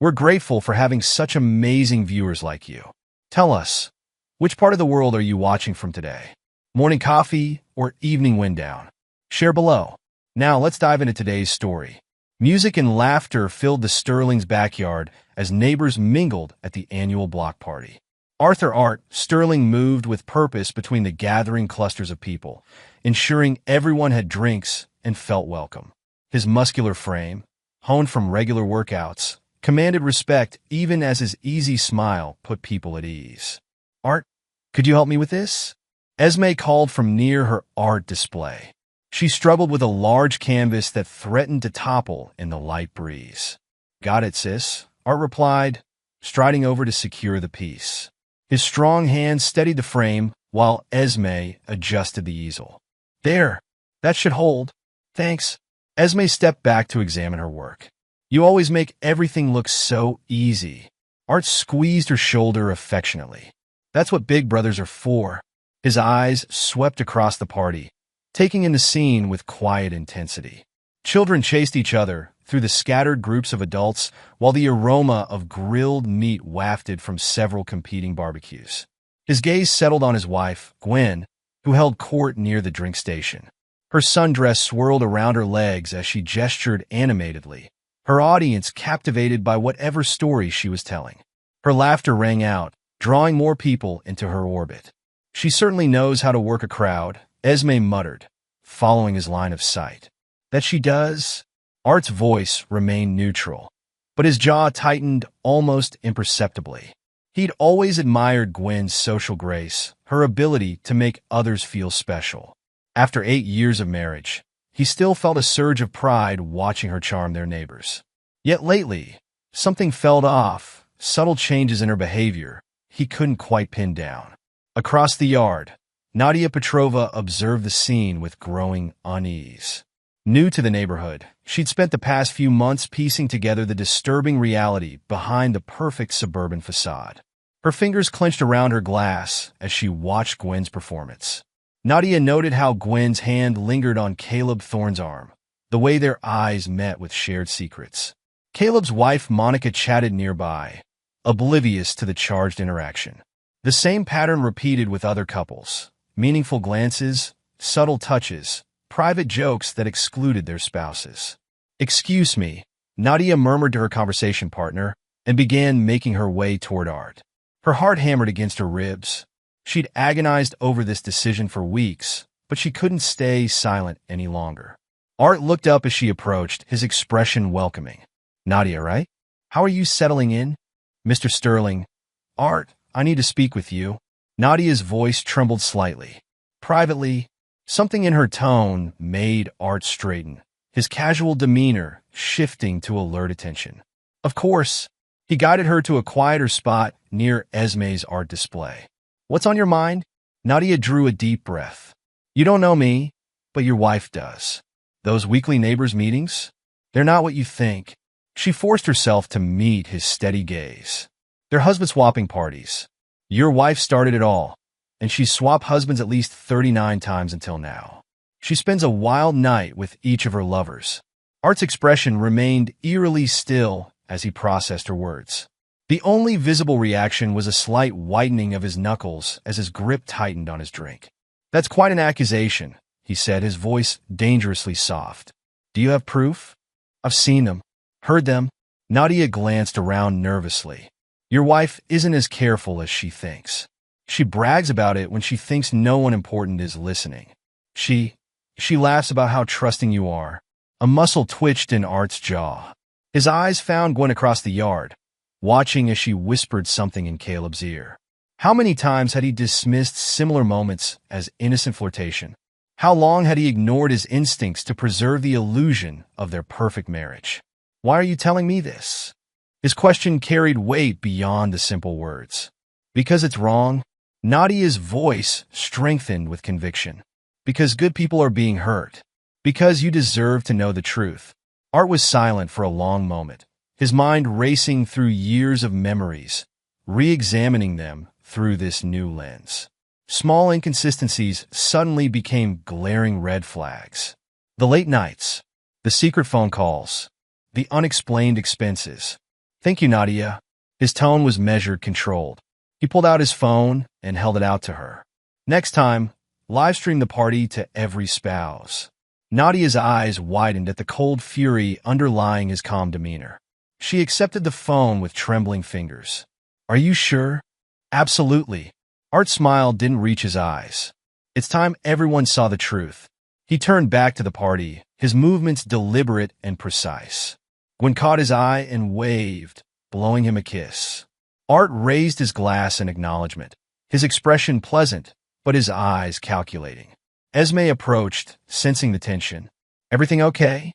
We're grateful for having such amazing viewers like you. Tell us, which part of the world are you watching from today? Morning coffee or evening wind down? Share below. Now let's dive into today's story. Music and laughter filled the Sterling's backyard as neighbors mingled at the annual block party. Art, Sterling moved with purpose between the gathering clusters of people, ensuring everyone had drinks and felt welcome. His muscular frame, honed from regular workouts, commanded respect even as his easy smile put people at ease. Art, could you help me with this? Esme called from near her art display. She struggled with a large canvas that threatened to topple in the light breeze. Got it, sis, Art replied, striding over to secure the piece. His strong hand steadied the frame while Esme adjusted the easel. There, that should hold. Thanks. Esme stepped back to examine her work. You always make everything look so easy. Art squeezed her shoulder affectionately. That's what big brothers are for. His eyes swept across the party, taking in the scene with quiet intensity. Children chased each other through the scattered groups of adults while the aroma of grilled meat wafted from several competing barbecues. His gaze settled on his wife, Gwen, who held court near the drink station. Her sundress swirled around her legs as she gestured animatedly, her audience captivated by whatever story she was telling. Her laughter rang out, drawing more people into her orbit. She certainly knows how to work a crowd, Esme muttered, following his line of sight. That she does? Art's voice remained neutral, but his jaw tightened almost imperceptibly. He'd always admired Gwen's social grace, her ability to make others feel special. After 8 years of marriage, he still felt a surge of pride watching her charm their neighbors. Yet lately, something felt off, subtle changes in her behavior he couldn't quite pin down. Across the yard, Nadia Petrova observed the scene with growing unease. New to the neighborhood, she'd spent the past few months piecing together the disturbing reality behind the perfect suburban facade. Her fingers clenched around her glass as she watched Gwen's performance. Nadia noted how Gwen's hand lingered on Caleb Thorne's arm, the way their eyes met with shared secrets. Caleb's wife Monica chatted nearby, oblivious to the charged interaction. The same pattern repeated with other couples, meaningful glances, subtle touches, private jokes that excluded their spouses. Excuse me, Nadia murmured to her conversation partner and began making her way toward Art. Her heart hammered against her ribs. She'd agonized over this decision for weeks, but she couldn't stay silent any longer. Art looked up as she approached, his expression welcoming. Nadia, right? How are you settling in? Mr. Sterling. Art, I need to speak with you. Nadia's voice trembled slightly. Privately, something in her tone made Art straighten, his casual demeanor shifting to alert attention. Of course, he guided her to a quieter spot near Esme's art display. What's on your mind? Nadia drew a deep breath. You don't know me, but your wife does. Those weekly neighbors' meetings? They're not what you think. She forced herself to meet his steady gaze. They're husband-swapping parties. Your wife started it all, and she's swapped husbands at least 39 times until now. She spends a wild night with each of her lovers. Art's expression remained eerily still as he processed her words. The only visible reaction was a slight whitening of his knuckles as his grip tightened on his drink. That's quite an accusation, he said, his voice dangerously soft. Do you have proof? I've seen them, heard them. Nadia glanced around nervously. Your wife isn't as careful as she thinks. She brags about it when she thinks no one important is listening. She laughs about how trusting you are. A muscle twitched in Art's jaw. His eyes found Gwen across the yard, watching as she whispered something in Caleb's ear. How many times had he dismissed similar moments as innocent flirtation? How long had he ignored his instincts to preserve the illusion of their perfect marriage? Why are you telling me this? His question carried weight beyond the simple words. Because it's wrong. Nadia's voice strengthened with conviction. Because good people are being hurt. Because you deserve to know the truth. Art was silent for a long moment, his mind racing through years of memories, re-examining them through this new lens. Small inconsistencies suddenly became glaring red flags. The late nights, the secret phone calls, the unexplained expenses. Thank you, Nadia. His tone was measured, controlled. He pulled out his phone and held it out to her. Next time, livestream the party to every spouse. Nadia's eyes widened at the cold fury underlying his calm demeanor. She accepted the phone with trembling fingers. Are you sure? Absolutely. Art's smile didn't reach his eyes. It's time everyone saw the truth. He turned back to the party, his movements deliberate and precise. Gwen caught his eye and waved, blowing him a kiss. Art raised his glass in acknowledgement, his expression pleasant, but his eyes calculating. Esme approached, sensing the tension. Everything okay?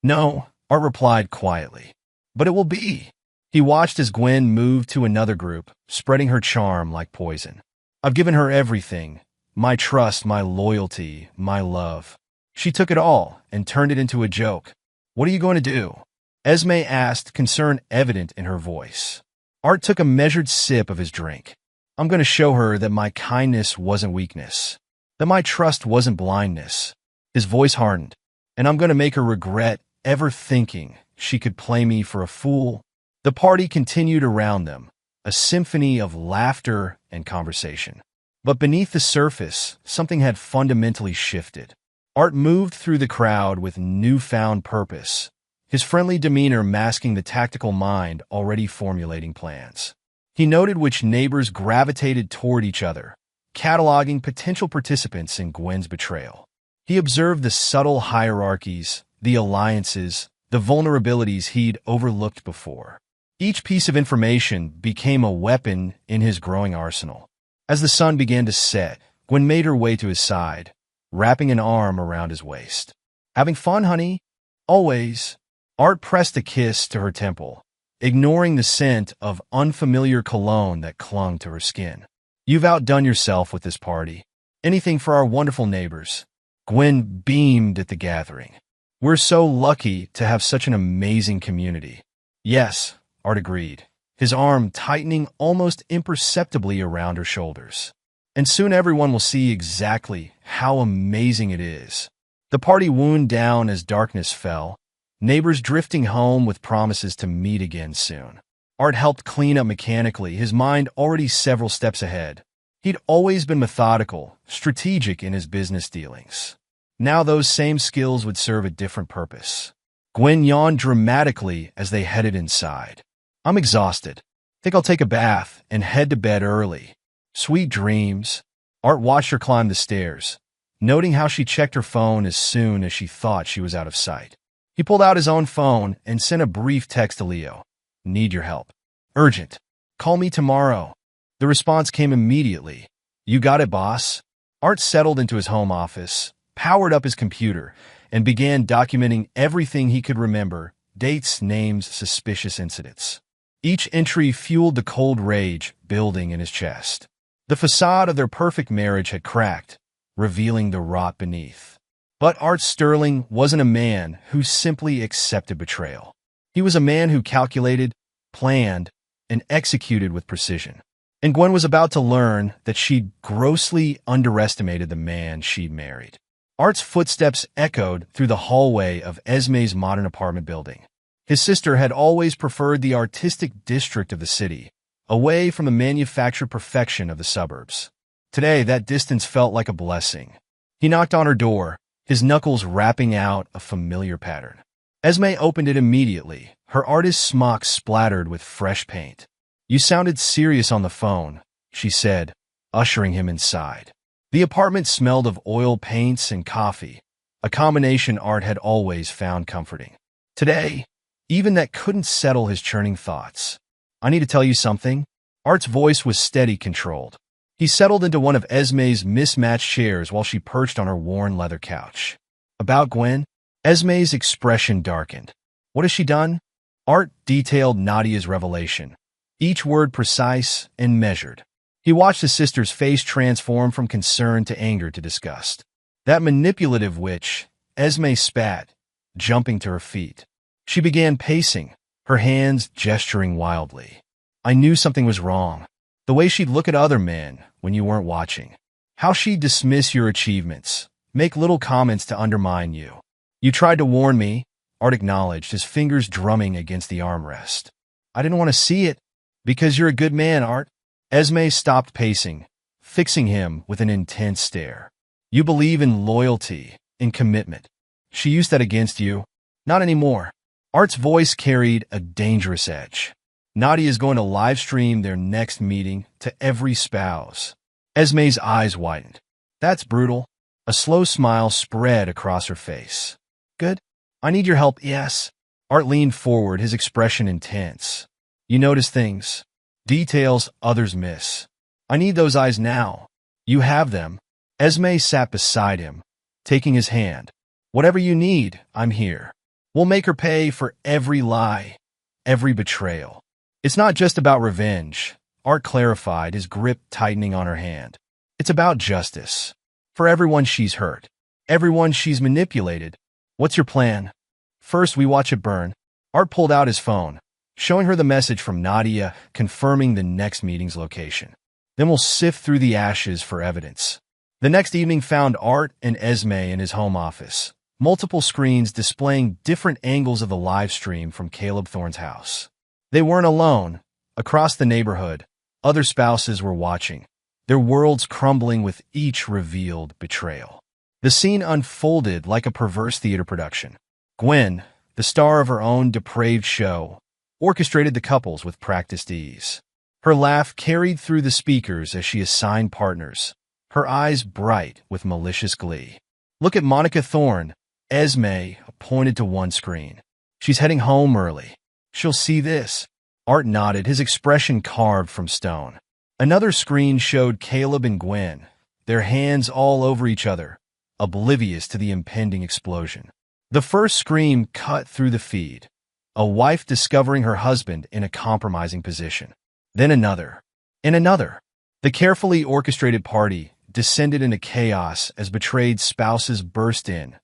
No, Art replied quietly. But it will be. He watched as Gwen moved to another group, spreading her charm like poison. I've given her everything. My trust, my loyalty, my love. She took it all and turned it into a joke. What are you going to do? Esme asked, concern evident in her voice. Art took a measured sip of his drink. I'm going to show her that my kindness wasn't weakness, that my trust wasn't blindness. His voice hardened. And I'm going to make her regret ever thinking she could play me for a fool. The party continued around them, a symphony of laughter and conversation. But beneath the surface, something had fundamentally shifted. Art moved through the crowd with newfound purpose, his friendly demeanor masking the tactical mind already formulating plans. He noted which neighbors gravitated toward each other, cataloging potential participants in Gwen's betrayal. He observed the subtle hierarchies, the alliances, the vulnerabilities he'd overlooked before. Each piece of information became a weapon in his growing arsenal. As the sun began to set, Gwen made her way to his side, wrapping an arm around his waist. Having fun, honey? Always. Art pressed a kiss to her temple, ignoring the scent of unfamiliar cologne that clung to her skin. You've outdone yourself with this party. Anything for our wonderful neighbors. Gwen beamed at the gathering. We're so lucky to have such an amazing community. Yes, Art agreed, his arm tightening almost imperceptibly around her shoulders. And soon everyone will see exactly how amazing it is. The party wound down as darkness fell, neighbors drifting home with promises to meet again soon. Art helped clean up mechanically, his mind already several steps ahead. He'd always been methodical, strategic in his business dealings. Now those same skills would serve a different purpose. Gwen yawned dramatically as they headed inside. I'm exhausted. Think I'll take a bath and head to bed early. Sweet dreams. Art watched her climb the stairs, noting how she checked her phone as soon as she thought she was out of sight. He pulled out his own phone and sent a brief text to Leo. Need your help. Urgent. Call me tomorrow. The response came immediately. You got it, boss. Art settled into his home office, powered up his computer, and began documenting everything he could remember, dates, names, suspicious incidents. Each entry fueled the cold rage building in his chest. The facade of their perfect marriage had cracked, revealing the rot beneath. But Art Sterling wasn't a man who simply accepted betrayal. He was a man who calculated, planned, and executed with precision. And Gwen was about to learn that she'd grossly underestimated the man she'd married. Art's footsteps echoed through the hallway of Esme's modern apartment building. His sister had always preferred the artistic district of the city, away from the manufactured perfection of the suburbs. Today, that distance felt like a blessing. He knocked on her door, his knuckles rapping out a familiar pattern. Esme opened it immediately, her artist's smock splattered with fresh paint. You sounded serious on the phone, she said, ushering him inside. The apartment smelled of oil paints and coffee, a combination Art had always found comforting. Today, even that couldn't settle his churning thoughts. I need to tell you something. Art's voice was steady, controlled. He settled into one of Esme's mismatched chairs while she perched on her worn leather couch. About Gwen? Esme's expression darkened. What has she done? Art detailed Nadia's revelation, each word precise and measured. He watched his sister's face transform from concern to anger to disgust. That manipulative witch, Esme spat, jumping to her feet. She began pacing, her hands gesturing wildly. I knew something was wrong. The way she'd look at other men when you weren't watching. How she'd dismiss your achievements, make little comments to undermine you. You tried to warn me, Art acknowledged, his fingers drumming against the armrest. I didn't want to see it. Because you're a good man, Art. Esme stopped pacing, fixing him with an intense stare. You believe in loyalty, in commitment. She used that against you. Not anymore. Art's voice carried a dangerous edge. Nadia is going to live stream their next meeting to every spouse. Esme's eyes widened. That's brutal. A slow smile spread across her face. Good. I need your help, yes. Art leaned forward, his expression intense. You notice things. Details others miss. I need those eyes now. You have them. Esme sat beside him, taking his hand. Whatever you need, I'm here. We'll make her pay for every lie, every betrayal. It's not just about revenge, Art clarified, his grip tightening on her hand. It's about justice. For everyone she's hurt, everyone she's manipulated. What's your plan? First, we watch it burn. Art pulled out his phone, showing her the message from Nadia confirming the next meeting's location. Then we'll sift through the ashes for evidence. The next evening found Art and Esme in his home office, multiple screens displaying different angles of the live stream from Caleb Thorne's house. They weren't alone. Across the neighborhood, other spouses were watching, their worlds crumbling with each revealed betrayal. The scene unfolded like a perverse theater production. Gwen, the star of her own depraved show, orchestrated the couples with practiced ease. Her laugh carried through the speakers as she assigned partners, her eyes bright with malicious glee. Look at Monica Thorne. Esme pointed to one screen. She's heading home early. She'll see this. Art nodded, his expression carved from stone. Another screen showed Caleb and Gwen, their hands all over each other, oblivious to the impending explosion. The first scream cut through the feed, a wife discovering her husband in a compromising position. Then another, and another. The carefully orchestrated party descended into chaos as betrayed spouses burst in,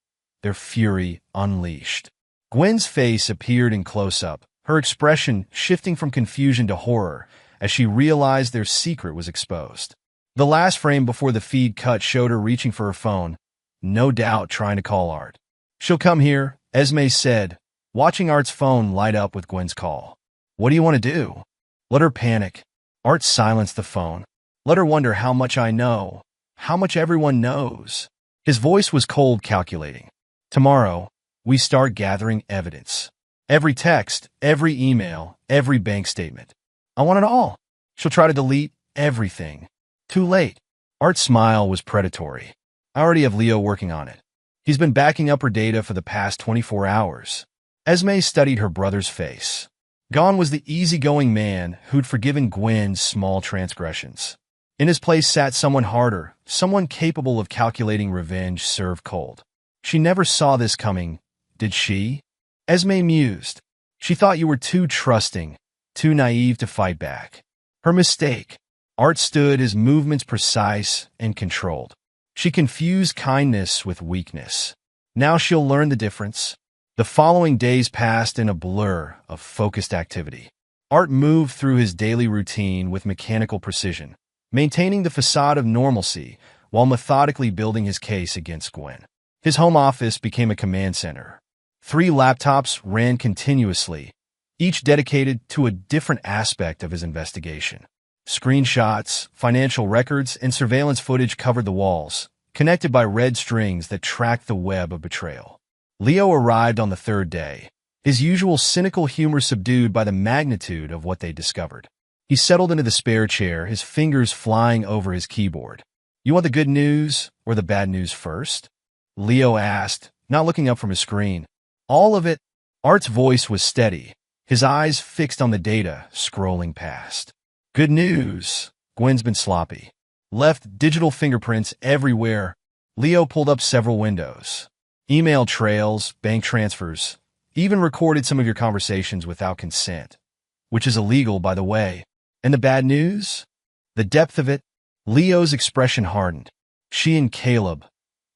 their fury unleashed. Gwen's face appeared in close-up, her expression shifting from confusion to horror as she realized their secret was exposed. The last frame before the feed cut showed her reaching for her phone, no doubt trying to call Art. She'll come here, Esme said, watching Art's phone light up with Gwen's call. What do you want to do? Let her panic. Art silenced the phone. Let her wonder how much I know, how much everyone knows. His voice was cold, calculating. Tomorrow, we start gathering evidence. Every text, every email, every bank statement. I want it all. She'll try to delete everything. Too late. Art's smile was predatory. I already have Leo working on it. He's been backing up her data for the past 24 hours. Esme studied her brother's face. Gone was the easygoing man who'd forgiven Gwen's small transgressions. In his place sat someone harder, someone capable of calculating revenge served cold. She never saw this coming, did she? Esme mused. She thought you were too trusting, too naive to fight back. Her mistake. Art stood, his movements precise and controlled. She confused kindness with weakness. Now she'll learn the difference. The following days passed in a blur of focused activity. Art moved through his daily routine with mechanical precision, maintaining the facade of normalcy while methodically building his case against Gwen. His home office became a command center. 3 laptops ran continuously, each dedicated to a different aspect of his investigation. Screenshots, financial records, and surveillance footage covered the walls, connected by red strings that tracked the web of betrayal. Leo arrived on the 3rd day, his usual cynical humor subdued by the magnitude of what they discovered. He settled into the spare chair, his fingers flying over his keyboard. You want the good news or the bad news first? Leo asked, not looking up from his screen. All of it. Art's voice was steady, his eyes fixed on the data, scrolling past. Good news. Gwen's been sloppy. Left digital fingerprints everywhere. Leo pulled up several windows. Email trails, bank transfers, even recorded some of your conversations without consent, which is illegal, by the way. And the bad news? The depth of it? Leo's expression hardened. She and Caleb,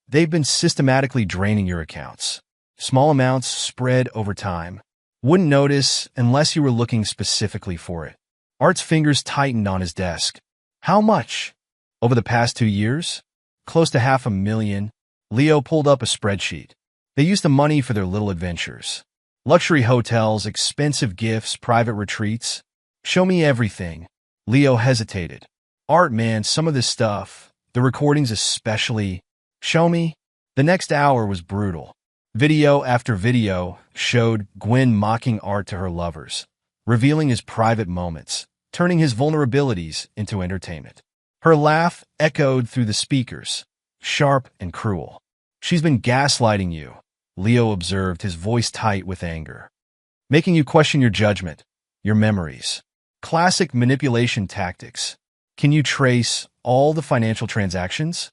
they've been systematically draining your accounts. Small amounts spread over time. Wouldn't notice unless you were looking specifically for it. Art's fingers tightened on his desk. How much? Over the past 2 years? Close to $500,000. Leo pulled up a spreadsheet. They used the money for their little adventures. Luxury hotels, expensive gifts, private retreats. Show me everything. Leo hesitated. Art, man, some of this stuff, the recordings especially. Show me. The next hour was brutal. Video after video showed Gwen mocking Art to her lovers, revealing his private moments, turning his vulnerabilities into entertainment. Her laugh echoed through the speakers, sharp and cruel. She's been gaslighting you, Leo observed, his voice tight with anger, making you question your judgment, your memories. Classic manipulation tactics. Can you trace all the financial transactions?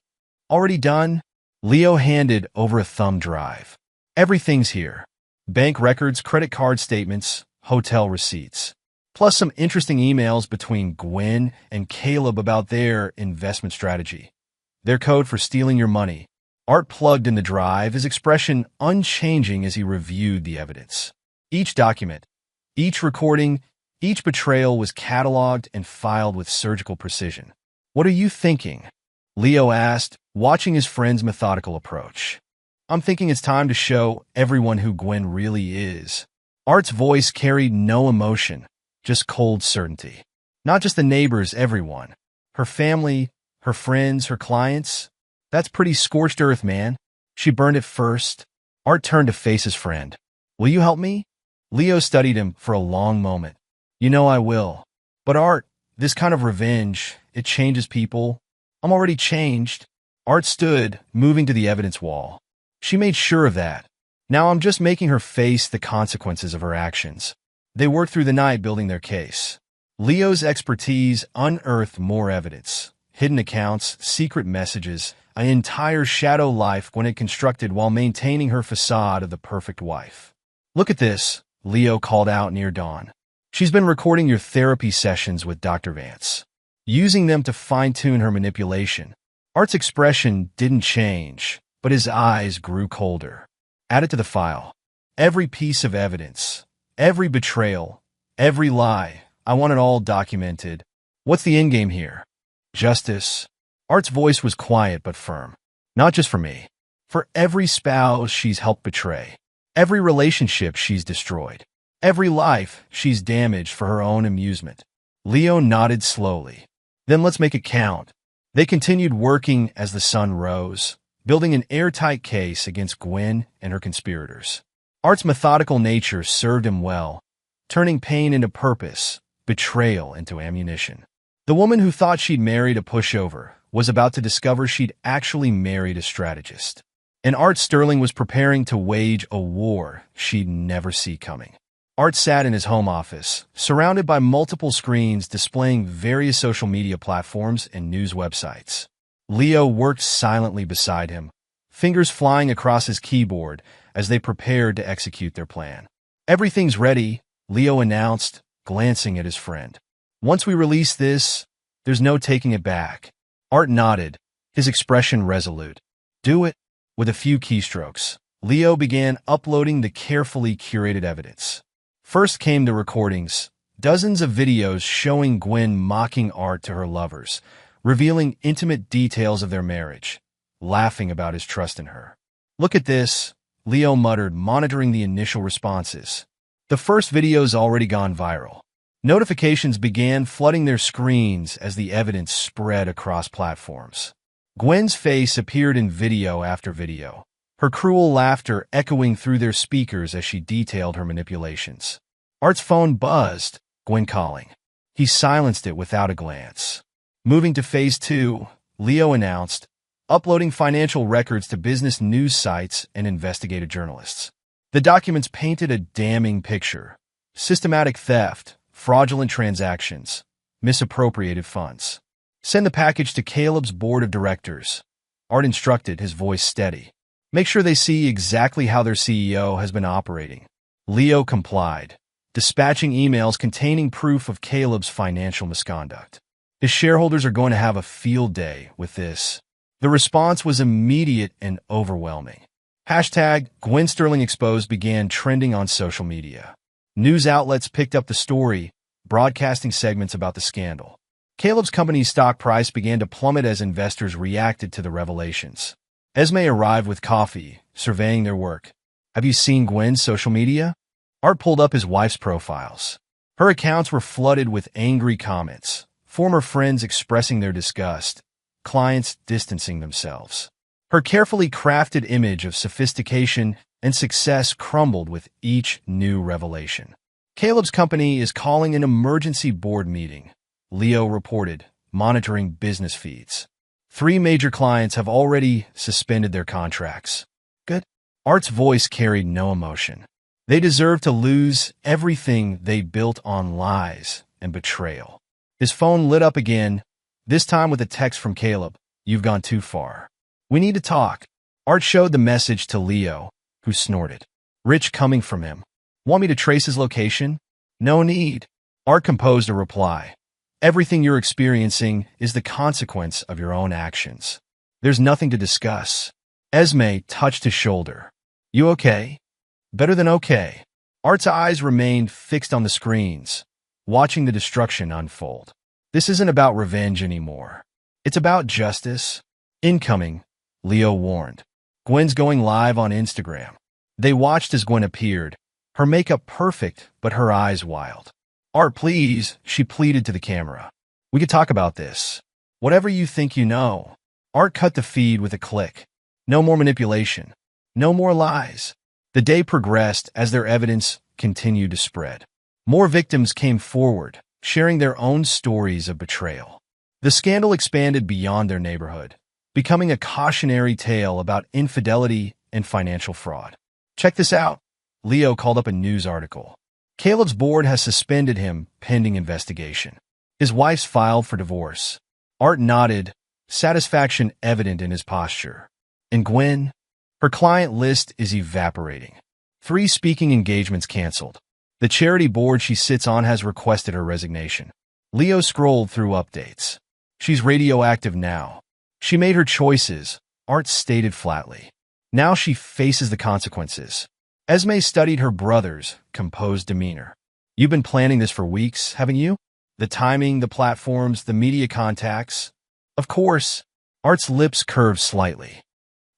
Already done? Leo handed over a thumb drive. Everything's here. Bank records, credit card statements, hotel receipts. Plus some interesting emails between Gwen and Caleb about their investment strategy. Their code for stealing your money. Art plugged in the drive, his expression unchanging as he reviewed the evidence. Each document, each recording, each betrayal was cataloged and filed with surgical precision. What are you thinking? Leo asked, watching his friend's methodical approach. I'm thinking it's time to show everyone who Gwen really is. Art's voice carried no emotion, just cold certainty. Not just the neighbors, everyone. Her family, her friends, her clients. That's pretty scorched earth, man. She burned it first. Art turned to face his friend. Will you help me? Leo studied him for a long moment. You know I will. But Art, this kind of revenge, it changes people. I'm already changed. Art stood, moving to the evidence wall. She made sure of that. Now I'm just making her face the consequences of her actions. They worked through the night building their case. Leo's expertise unearthed more evidence. Hidden accounts, secret messages, an entire shadow life Gwen had constructed while maintaining her facade of the perfect wife. Look at this, Leo called out near dawn. She's been recording your therapy sessions with Dr. Vance, using them to fine-tune her manipulation. Art's expression didn't change, but his eyes grew colder. Add it to the file. Every piece of evidence, every betrayal, every lie, I want it all documented. What's the endgame here? Justice. Art's voice was quiet but firm. Not just for me. For every spouse she's helped betray. Every relationship she's destroyed. Every life she's damaged for her own amusement. Leo nodded slowly. Then let's make it count. They continued working as the sun rose, building an airtight case against Gwen and her conspirators. Art's methodical nature served him well, turning pain into purpose, betrayal into ammunition. The woman who thought she'd married a pushover was about to discover she'd actually married a strategist. And Art Sterling was preparing to wage a war she'd never see coming. Art sat in his home office, surrounded by multiple screens displaying various social media platforms and news websites. Leo worked silently beside him, fingers flying across his keyboard as they prepared to execute their plan. Everything's ready, Leo announced, glancing at his friend. Once we release this, there's no taking it back. Art nodded, his expression resolute. Do it. With a few keystrokes, Leo began uploading the carefully curated evidence. First came the recordings, dozens of videos showing Gwen mocking Art to her lovers, revealing intimate details of their marriage, laughing about his trust in her. Look at this, Leo muttered, monitoring the initial responses. The first video's already gone viral. Notifications began flooding their screens as the evidence spread across platforms. Gwen's face appeared in video after video, her cruel laughter echoing through their speakers as she detailed her manipulations. Art's phone buzzed, Gwen calling. He silenced it without a glance. Moving to phase 2, Leo announced, uploading financial records to business news sites and investigative journalists. The documents painted a damning picture. Systematic theft, fraudulent transactions, misappropriated funds. Send the package to Caleb's board of directors. Art instructed, his voice steady. Make sure they see exactly how their CEO has been operating. Leo complied, dispatching emails containing proof of Caleb's financial misconduct. His shareholders are going to have a field day with this. The response was immediate and overwhelming. Hashtag Gwen Sterling Exposed began trending on social media. News outlets picked up the story, broadcasting segments about the scandal. Caleb's company's stock price began to plummet as investors reacted to the revelations. Esme arrived with coffee, surveying their work. Have you seen Gwen's social media? Art pulled up his wife's profiles. Her accounts were flooded with angry comments, former friends expressing their disgust, clients distancing themselves. Her carefully crafted image of sophistication and success crumbled with each new revelation. Caleb's company is calling an emergency board meeting, Leo reported, monitoring business feeds. 3 major clients have already suspended their contracts. Good. Art's voice carried no emotion. They deserve to lose everything they built on lies and betrayal. His phone lit up again, this time with a text from Caleb. You've gone too far. We need to talk. Art showed the message to Leo, who snorted. Rich coming from him. Want me to trace his location? No need. Art composed a reply. Everything you're experiencing is the consequence of your own actions. There's nothing to discuss. Esme touched his shoulder. You okay? Better than okay. Art's eyes remained fixed on the screens, watching the destruction unfold. This isn't about revenge anymore. It's about justice. Incoming, Leo warned. Gwen's going live on Instagram. They watched as Gwen appeared, her makeup perfect, but her eyes wild. Art, please, she pleaded to the camera. We could talk about this. Whatever you think you know. Art cut the feed with a click. No more manipulation. No more lies. The day progressed as their evidence continued to spread. More victims came forward, sharing their own stories of betrayal. The scandal expanded beyond their neighborhood, becoming a cautionary tale about infidelity and financial fraud. Check this out. Leo called up a news article. Caleb's board has suspended him pending investigation. His wife's filed for divorce. Art nodded, satisfaction evident in his posture. And Gwen? Her client list is evaporating. 3 speaking engagements canceled. The charity board she sits on has requested her resignation. Leo scrolled through updates. She's radioactive now. She made her choices, Art stated flatly. Now she faces the consequences. Esme studied her brother's composed demeanor. You've been planning this for weeks, haven't you? The timing, the platforms, the media contacts. Of course. Art's lips curved slightly.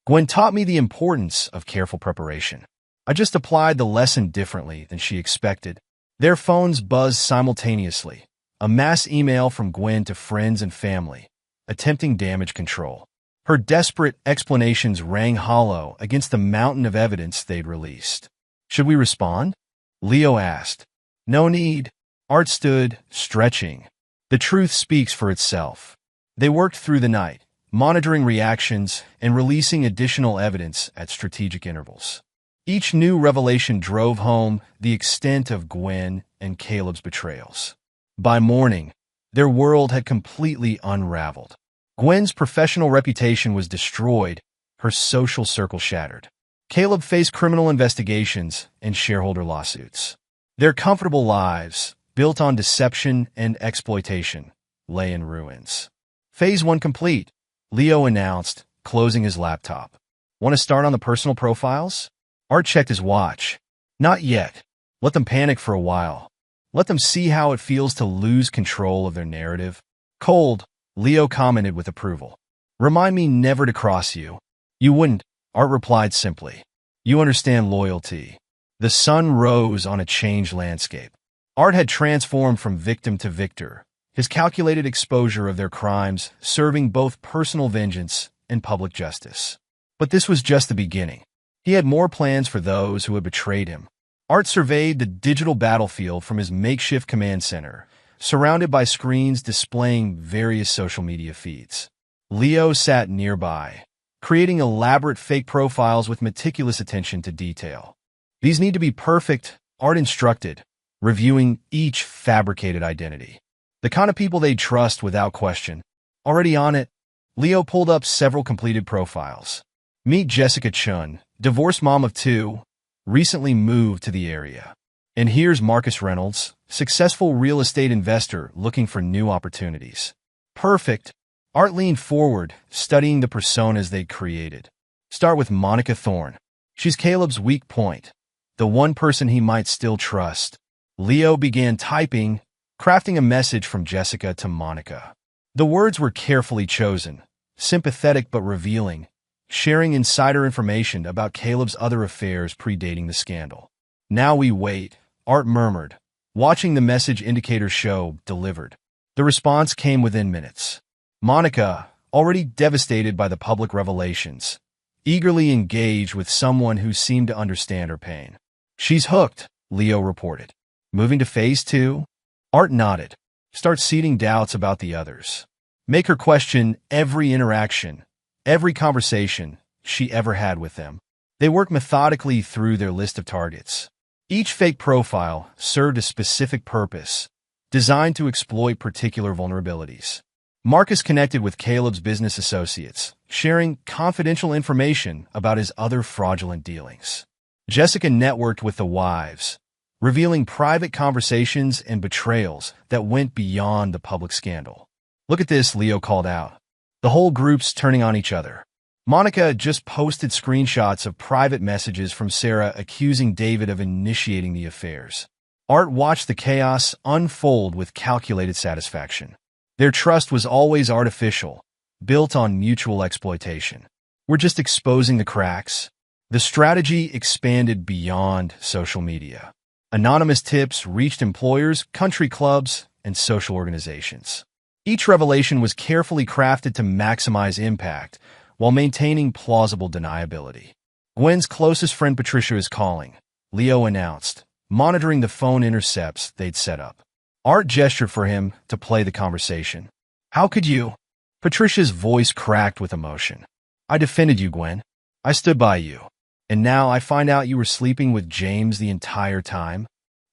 Gwen taught me the importance of careful preparation. I just applied the lesson differently than she expected. Their phones buzzed simultaneously. A mass email from Gwen to friends and family, attempting damage control. Her desperate explanations rang hollow against the mountain of evidence they'd released. Should we respond? Leo asked. No need. Art stood, stretching. The truth speaks for itself. They worked through the night, monitoring reactions and releasing additional evidence at strategic intervals. Each new revelation drove home the extent of Gwen and Caleb's betrayals. By morning, their world had completely unraveled. Gwen's professional reputation was destroyed, her social circle shattered. Caleb faced criminal investigations and shareholder lawsuits. Their comfortable lives, built on deception and exploitation, lay in ruins. Phase 1 complete, Leo announced, closing his laptop. Want to start on the personal profiles? Art checked his watch. Not yet. Let them panic for a while. Let them see how it feels to lose control of their narrative. Cold, Leo commented with approval. Remind me never to cross you. You wouldn't, Art replied simply. You understand loyalty. The sun rose on a changed landscape. Art had transformed from victim to victor, his calculated exposure of their crimes serving both personal vengeance and public justice. But this was just the beginning. He had more plans for those who had betrayed him. Art surveyed the digital battlefield from his makeshift command center, surrounded by screens displaying various social media feeds. Leo sat nearby, creating elaborate fake profiles with meticulous attention to detail. These need to be perfect, Art instructed, reviewing each fabricated identity. The kind of people they'd trust without question. Already on it, Leo pulled up several completed profiles. Meet Jessica Chun, divorced mom of 2, recently moved to the area. And here's Marcus Reynolds, successful real estate investor looking for new opportunities. Perfect. Art leaned forward, studying the personas they'd created. Start with Monica Thorne. She's Caleb's weak point, the one person he might still trust. Leo began typing, crafting a message from Jessica to Monica. The words were carefully chosen, sympathetic but revealing, sharing insider information about Caleb's other affairs predating the scandal. Now we wait, Art murmured, watching the message indicator show delivered. The response came within minutes. Monica, already devastated by the public revelations, eagerly engaged with someone who seemed to understand her pain. She's hooked, Leo reported. Moving to phase 2? Art nodded. Start seeding doubts about the others. Make her question every interaction, every conversation she ever had with them. They worked methodically through their list of targets. Each fake profile served a specific purpose, designed to exploit particular vulnerabilities. Marcus connected with Caleb's business associates, sharing confidential information about his other fraudulent dealings. Jessica networked with the wives, revealing private conversations and betrayals that went beyond the public scandal. Look at this, Leo called out. The whole group's turning on each other. Monica just posted screenshots of private messages from Sarah accusing David of initiating the affairs. Art watched the chaos unfold with calculated satisfaction. Their trust was always artificial, built on mutual exploitation. We're just exposing the cracks. The strategy expanded beyond social media. Anonymous tips reached employers, country clubs, and social organizations. Each revelation was carefully crafted to maximize impact while maintaining plausible deniability. Gwen's closest friend Patricia is calling, Leo announced, monitoring the phone intercepts they'd set up. Art gestured for him to play the conversation. How could you? Patricia's voice cracked with emotion. I defended you, Gwen. I stood by you. And now I find out you were sleeping with James the entire time?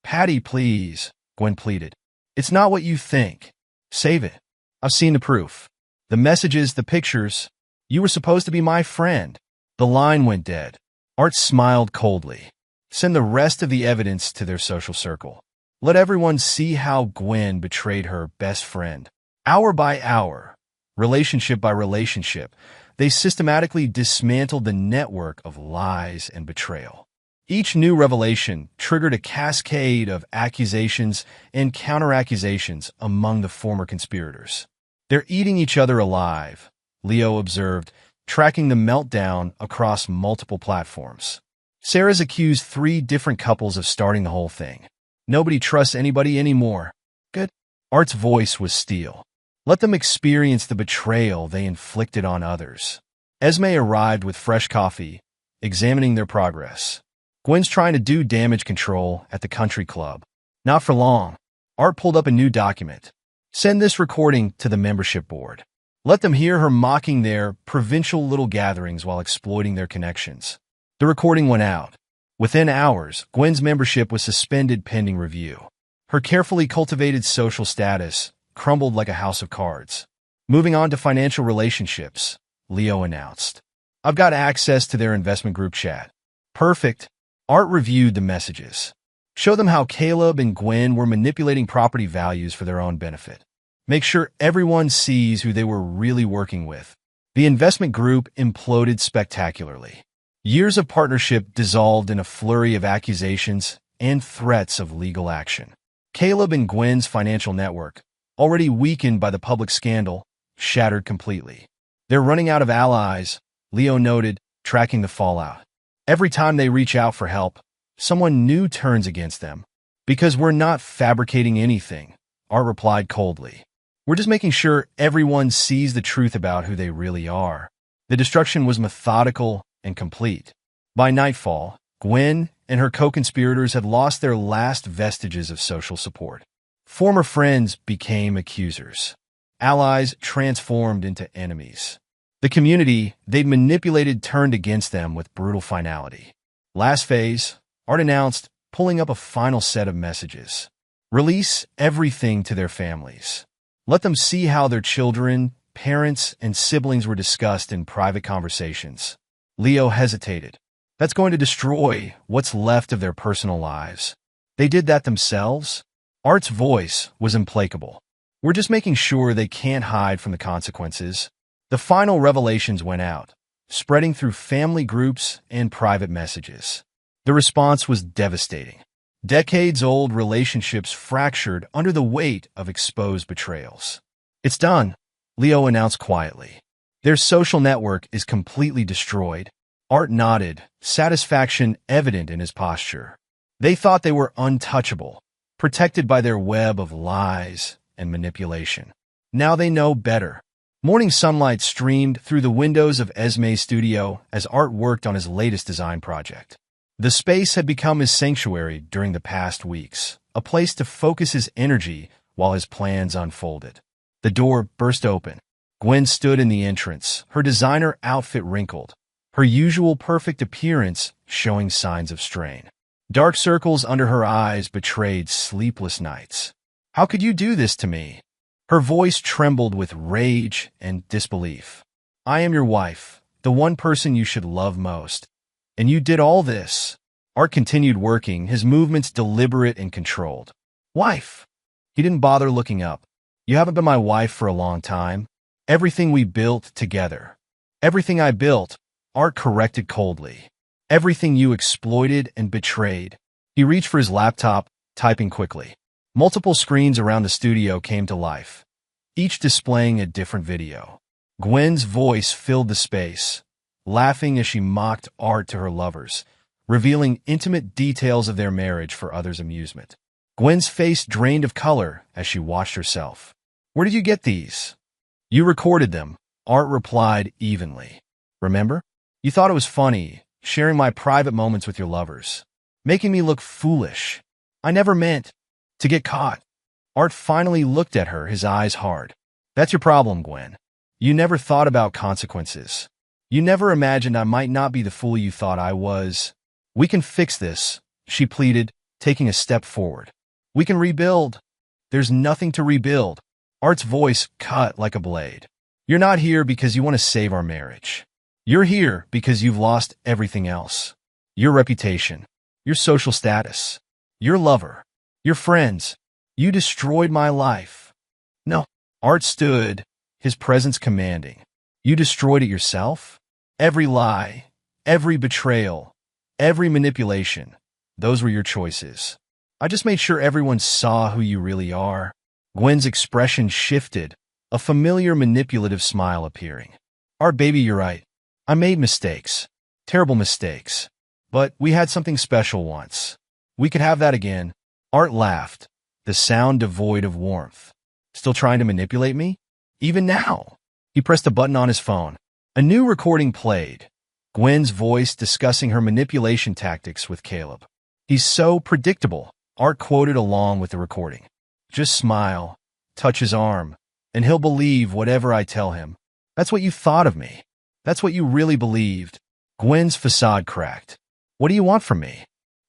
Patty, please, Gwen pleaded. It's not what you think. Save it. I've seen the proof. The messages, the pictures. You were supposed to be my friend. The line went dead. Art smiled coldly. Send the rest of the evidence to their social circle. Let everyone see how Gwen betrayed her best friend. Hour by hour, relationship by relationship, they systematically dismantled the network of lies and betrayal. Each new revelation triggered a cascade of accusations and counter-accusations among the former conspirators. They're eating each other alive, Leo observed, tracking the meltdown across multiple platforms. Sarah's accused 3 different couples of starting the whole thing. Nobody trusts anybody anymore. Good. Art's voice was steel. Let them experience the betrayal they inflicted on others. Esme arrived with fresh coffee, examining their progress. Gwen's trying to do damage control at the country club. Not for long. Art pulled up a new document. Send this recording to the membership board. Let them hear her mocking their provincial little gatherings while exploiting their connections. The recording went out. Within hours, Gwen's membership was suspended pending review. Her carefully cultivated social status crumbled like a house of cards. Moving on to financial relationships, Leo announced. I've got access to their investment group chat. Perfect. Art reviewed the messages. Show them how Caleb and Gwen were manipulating property values for their own benefit. Make sure everyone sees who they were really working with. The investment group imploded spectacularly. Years of partnership dissolved in a flurry of accusations and threats of legal action. Caleb and Gwen's financial network, already weakened by the public scandal, shattered completely. They're running out of allies, Leo noted, tracking the fallout. Every time they reach out for help, someone new turns against them. Because we're not fabricating anything, Art replied coldly. We're just making sure everyone sees the truth about who they really are. The destruction was methodical and complete. By nightfall, Gwen and her co-conspirators had lost their last vestiges of social support. Former friends became accusers. Allies transformed into enemies. The community they'd manipulated turned against them with brutal finality. Last phase, Art announced, pulling up a final set of messages. Release everything to their families. Let them see how their children, parents, and siblings were discussed in private conversations. Leo hesitated. That's going to destroy what's left of their personal lives. They did that themselves? Art's voice was implacable. We're just making sure they can't hide from the consequences. The final revelations went out, spreading through family groups and private messages. The response was devastating. Decades-old relationships fractured under the weight of exposed betrayals. It's done, Leo announced quietly. Their social network is completely destroyed. Art nodded, satisfaction evident in his posture. They thought they were untouchable, protected by their web of lies and manipulation. Now they know better. Morning sunlight streamed through the windows of Esme's studio as Art worked on his latest design project. The space had become his sanctuary during the past weeks, a place to focus his energy while his plans unfolded. The door burst open. Gwen stood in the entrance, her designer outfit wrinkled, her usual perfect appearance showing signs of strain. Dark circles under her eyes betrayed sleepless nights. "How could you do this to me?" Her voice trembled with rage and disbelief. "I am your wife, the one person you should love most. And you did all this." Art continued working, his movements deliberate and controlled. "Wife?" He didn't bother looking up. "You haven't been my wife for a long time. Everything we built together." "Everything I built," Art corrected coldly. "Everything you exploited and betrayed." He reached for his laptop, typing quickly. Multiple screens around the studio came to life, each displaying a different video. Gwen's voice filled the space, laughing as she mocked Art to her lovers, revealing intimate details of their marriage for others' amusement. Gwen's face drained of color as she watched herself. "Where did you get these?" "You recorded them," Art replied evenly. "Remember? You thought it was funny, sharing my private moments with your lovers, making me look foolish. I never meant to get caught." Art finally looked at her, his eyes hard. "That's your problem, Gwen. You never thought about consequences. You never imagined I might not be the fool you thought I was. We can fix this," she pleaded, taking a step forward. "We can rebuild." "There's nothing to rebuild." Art's voice cut like a blade. "You're not here because you want to save our marriage. You're here because you've lost everything else. Your reputation, your social status, your lover, your friends. You destroyed my life." "No." Art stood, his presence commanding. "You destroyed it yourself? Every lie, every betrayal, every manipulation, those were your choices. I just made sure everyone saw who you really are." Gwen's expression shifted, a familiar manipulative smile appearing. "Art, baby, you're right. I made mistakes. Terrible mistakes. But we had something special once. We could have that again." Art laughed, the sound devoid of warmth. "Still trying to manipulate me? Even now?" He pressed a button on his phone. A new recording played, Gwen's voice discussing her manipulation tactics with Caleb. "He's so predictable," Art quoted along with the recording. "Just smile, touch his arm, and he'll believe whatever I tell him. That's what you thought of me. That's what you really believed." Gwen's facade cracked. "What do you want from me?"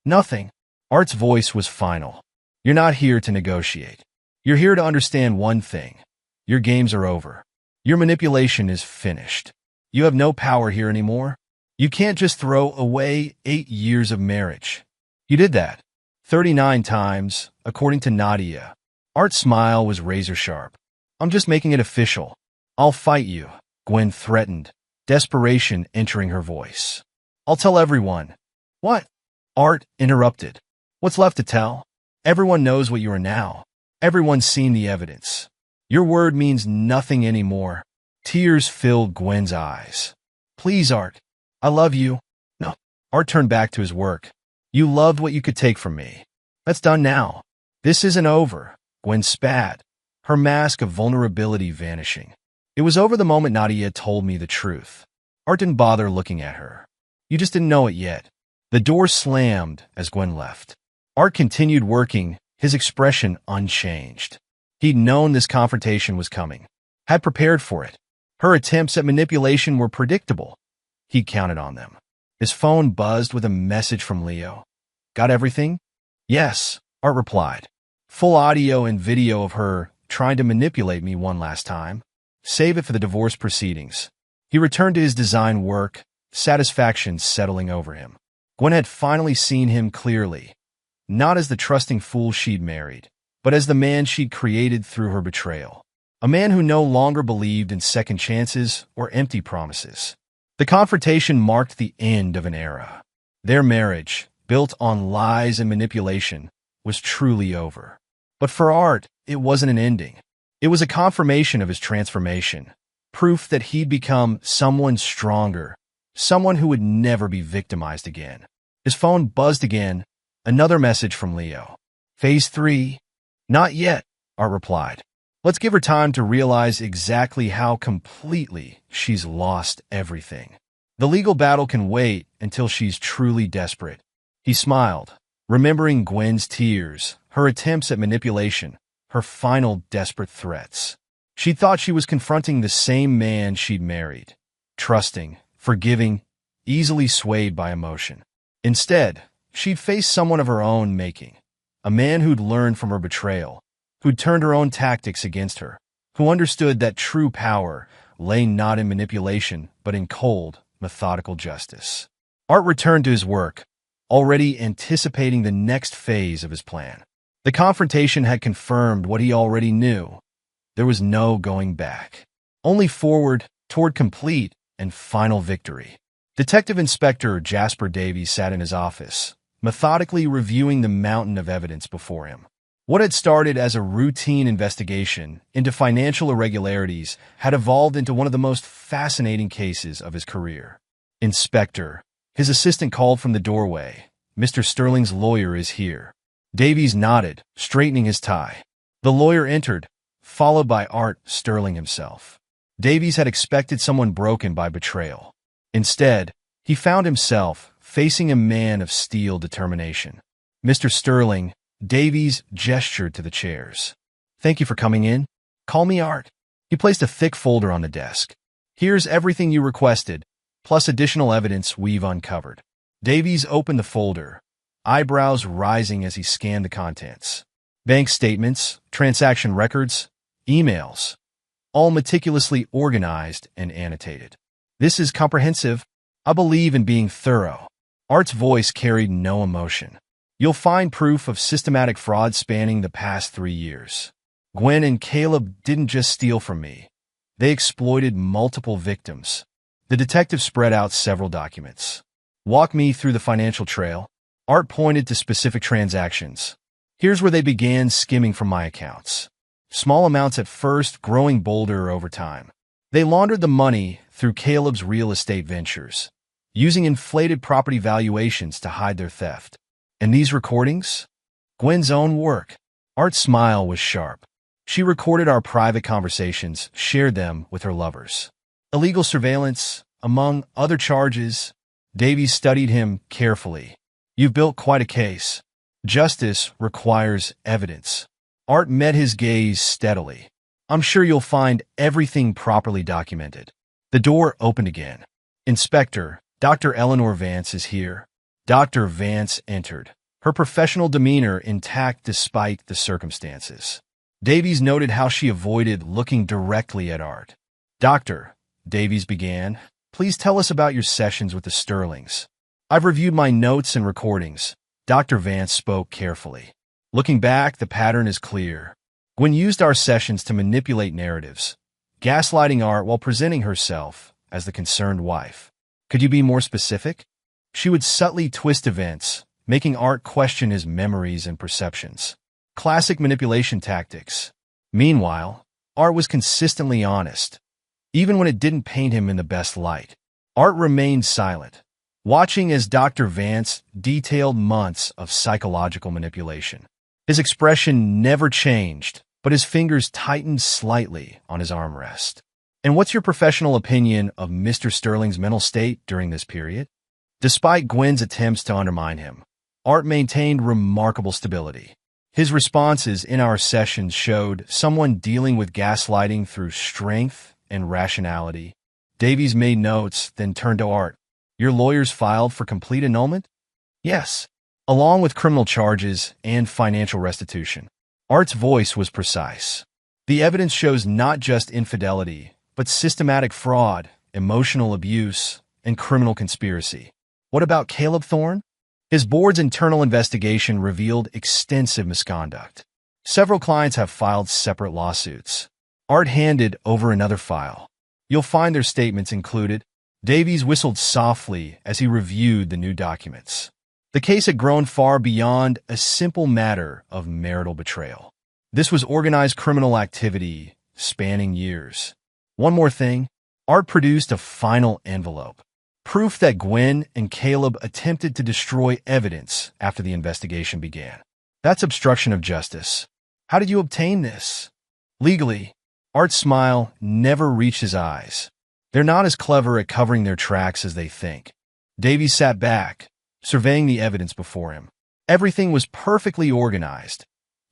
"Nothing." Art's voice was final. "You're not here to negotiate. You're here to understand one thing. Your games are over. Your manipulation is finished. You have no power here anymore. You can't just throw away 8 years of marriage. You did that 39 times, according to Nadia." Art's smile was razor sharp. "I'm just making it official. I'll fight you," Gwen threatened, desperation entering her voice. "I'll tell everyone." "What?" Art interrupted. "What's left to tell? Everyone knows what you are now. Everyone's seen the evidence. Your word means nothing anymore." Tears filled Gwen's eyes. "Please, Art. I love you." "No." Art turned back to his work. "You loved what you could take from me. That's done now. This isn't over." Gwen spat, her mask of vulnerability vanishing. "It was over the moment Nadia told me the truth." Art didn't bother looking at her. "You just didn't know it yet." The door slammed as Gwen left. Art continued working, his expression unchanged. He'd known this confrontation was coming, had prepared for it. Her attempts at manipulation were predictable. He'd counted on them. His phone buzzed with a message from Leo. "Got everything?" "Yes," Art replied. "Full audio and video of her trying to manipulate me one last time. Save it for the divorce proceedings." He returned to his design work, satisfaction settling over him. Gwen had finally seen him clearly, not as the trusting fool she'd married, but as the man she'd created through her betrayal. A man who no longer believed in second chances or empty promises. The confrontation marked the end of an era. Their marriage, built on lies and manipulation, was truly over. But for Art, it wasn't an ending. It was a confirmation of his transformation, proof that he'd become someone stronger, someone who would never be victimized again. His phone buzzed again, Another message from Leo. Phase 3? Not yet, Art replied. Let's give her time to realize exactly how completely she's lost everything. The legal battle can wait until she's truly desperate. He smiled, remembering Gwen's tears, her attempts at manipulation, her final desperate threats. She thought she was confronting the same man she'd married, trusting, forgiving, easily swayed by emotion. Instead, she'd faced someone of her own making, a man who'd learned from her betrayal, who'd turned her own tactics against her, who understood that true power lay not in manipulation but in cold, methodical justice. Art returned to his work, already anticipating the next phase of his plan. The confrontation had confirmed what he already knew. There was no going back. Only forward toward complete and final victory. Detective Inspector Jasper Davies sat in his office, methodically reviewing the mountain of evidence before him. What had started as a routine investigation into financial irregularities had evolved into one of the most fascinating cases of his career. Inspector, his assistant called from the doorway. Mr. Sterling's lawyer is here. Davies nodded, straightening his tie. The lawyer entered, followed by Art Sterling himself. Davies had expected someone broken by betrayal. Instead, he found himself facing a man of steel determination. Mr. Sterling, Davies gestured to the chairs. Thank you for coming in. Call me Art. He placed a thick folder on the desk. Here's everything you requested, plus additional evidence we've uncovered. Davies opened the folder, eyebrows rising as he scanned the contents. Bank statements, transaction records, emails, all meticulously organized and annotated. This is comprehensive. I believe in being thorough. Art's voice carried no emotion. You'll find proof of systematic fraud spanning the past 3 years. Gwen and Caleb didn't just steal from me. They exploited multiple victims. The detective spread out several documents. Walk me through the financial trail. Art pointed to specific transactions. Here's where they began skimming from my accounts. Small amounts at first, growing bolder over time. They laundered the money through Caleb's real estate ventures, using inflated property valuations to hide their theft. And these recordings? Gwen's own work. Art's smile was sharp. She recorded our private conversations, shared them with her lovers. Illegal surveillance, among other charges. Davies studied him carefully. You've built quite a case. Justice requires evidence. Art met his gaze steadily. I'm sure you'll find everything properly documented. The door opened again. Inspector, Dr. Eleanor Vance is here. Dr. Vance entered, her professional demeanor intact despite the circumstances. Davies noted how she avoided looking directly at Art. Doctor, Davies began, please tell us about your sessions with the Sterlings. I've reviewed my notes and recordings. Dr. Vance spoke carefully. Looking back, the pattern is clear. Gwen used our sessions to manipulate narratives, gaslighting Art while presenting herself as the concerned wife. Could you be more specific? She would subtly twist events, making Art question his memories and perceptions. Classic manipulation tactics. Meanwhile, Art was consistently honest, even when it didn't paint him in the best light. Art remained silent, watching as Dr. Vance detailed months of psychological manipulation. His expression never changed, but his fingers tightened slightly on his armrest. And what's your professional opinion of Mr. Sterling's mental state during this period? Despite Gwen's attempts to undermine him, Art maintained remarkable stability. His responses in our sessions showed someone dealing with gaslighting through strength and rationality. Davies made notes, then turned to Art. Your lawyers filed for complete annulment? Yes, along with criminal charges and financial restitution. Art's voice was precise. The evidence shows not just infidelity, but systematic fraud, emotional abuse, and criminal conspiracy. What about Caleb Thorne? His board's internal investigation revealed extensive misconduct. Several clients have filed separate lawsuits. Art handed over another file. You'll find their statements included. Davies whistled softly as he reviewed the new documents. The case had grown far beyond a simple matter of marital betrayal. This was organized criminal activity spanning years. One more thing, Art produced a final envelope. proof that Gwen and Caleb attempted to destroy evidence after the investigation began. That's obstruction of justice. How did you obtain this? Legally. Art's smile never reached his eyes. They're not as clever at covering their tracks as they think. Davy sat back, surveying the evidence before him. Everything was perfectly organized,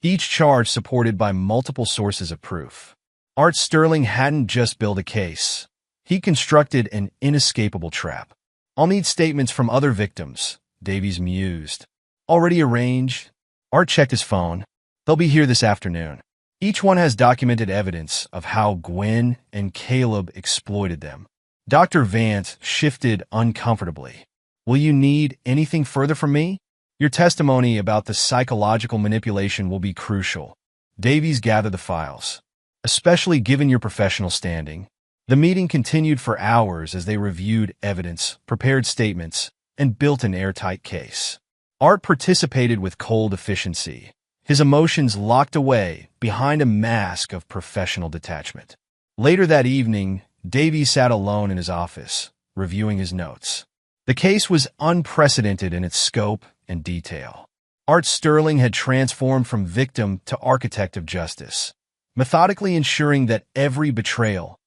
each charge supported by multiple sources of proof. Art Sterling hadn't just built a case. He constructed an inescapable trap. I'll need statements from other victims, Davies mused. Already arranged? Art checked his phone. They'll be here this afternoon. Each one has documented evidence of how Gwen and Caleb exploited them. Dr. Vance shifted uncomfortably. Will you need anything further from me? Your testimony about the psychological manipulation will be crucial. Davies gathered the files. Especially given your professional standing. The meeting continued for hours as they reviewed evidence, prepared statements, and built an airtight case. Art participated with cold efficiency, his emotions locked away behind a mask of professional detachment. Later that evening, Davies sat alone in his office, reviewing his notes. The case was unprecedented in its scope and detail. Art Sterling had transformed from victim to architect of justice, methodically ensuring that every betrayal,